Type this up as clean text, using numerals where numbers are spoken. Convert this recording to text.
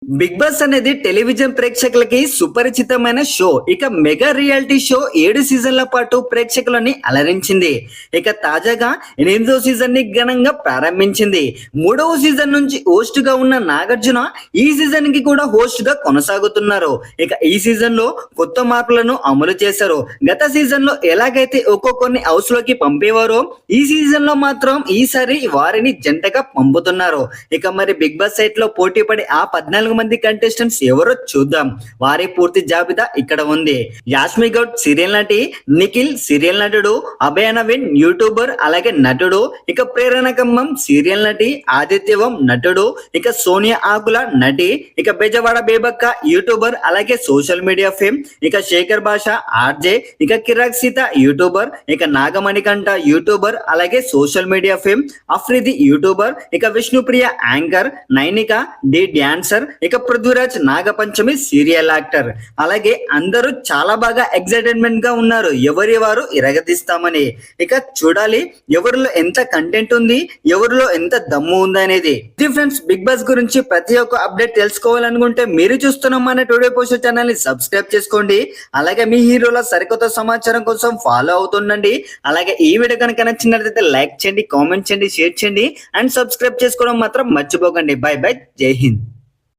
Big boss అనేది television ప్రేక్షకులకి సుపరిచితమైన షో. ఇక మెగా రియాలిటీ షో 7 సీజన్ల పాటు ప్రేక్షకులని అలరించింది. ఇక తాజాగా 8వ సీజన్ ని ఘనంగా ప్రారంభించింది. 3వ సీజన్ నుంచి హోస్ట్ గా ఉన్న నాగార్జున ఈ సీజన్ కి కూడా హోస్ట్ గా కొనసాగుతున్నారు. ఇక ఈ సీజన్ లో కొత్త మార్పులను అమలు చేశారు. గత సీజన్ లో ఎలాగైతే ఒక్కొక్కరిని హౌస్ లోకి పంపేవారో ఈ సీజన్ లో మాత్రం ఈసారి వారిని జంటగా పంపుతున్నారు. ఇక మరి బిగ్ బాస్ సైట్ లో పోటీ పడి ఆ 14 మంది కంటెస్టెంట్స్ ఎవరో చూద్దాం. వారి పూర్తి జాబితా ఇక్కడ ఉంది. యాష్మి గౌడ్ సీరియల్ నటి, నిఖిల్ సీరియల్ నటుడు, అభయ నవీన్ యూట్యూబర్ అలాగే నటుడు, ఇక ప్రేరణ ఖమ్మం సీరియల్ నటి, ఆదిత్యవం నటుడు, ఇక సోనియా ఆకుల నటి, ఇక బెజవాడ బేబక్క యూట్యూబర్ అలాగే సోషల్ మీడియా ఫేమ్, ఇక శేఖర్ భాష ఆర్జే, ఇక కిరాక్ సీత యూట్యూబర్, ఇక నాగమణికంఠ యూట్యూబర్ అలాగే social media fame, Afridi YouTuber, ఇక Vishnupriya anchor, Nainika the dancer, ఇక పృథ్వీరాజ్ నాగపంచమి సీరియల్ యాక్టర్. అలాగే అందరూ చాలా బాగా ఎక్సైటెడ్మెంట్ గా ఉన్నారు ఎవరి వారు ఇరగదీస్తామని. ఇక చూడాలి ఎవరిలో ఎంత కంటెంట్ ఉంది, ఎవరిలో ఎంత దమ్ము ఉంది అనేది. ఫ్రెండ్స్, బిగ్ బాస్ గురించి ప్రతి ఒక్క అప్డేట్ తెలుసుకోవాలనుకుంటే మీరు చూస్తున్న మన టుడే పోస్ట్ ఛానల్ ని సబ్స్క్రైబ్ చేసుకోండి. అలాగే మీ హీరోల సరికొత్త సమాచారం కోసం ఫాలో అవుతుండండి. అలాగే ఈ వీడియో కనుక నచ్చినట్లయితే లైక్ చేయండి, కామెంట్ చేయండి, షేర్ చేయండి అండ్ సబ్స్క్రైబ్ చేసుకోవడం మాత్రం మర్చిపోకండి. బై బై, జై హింద్.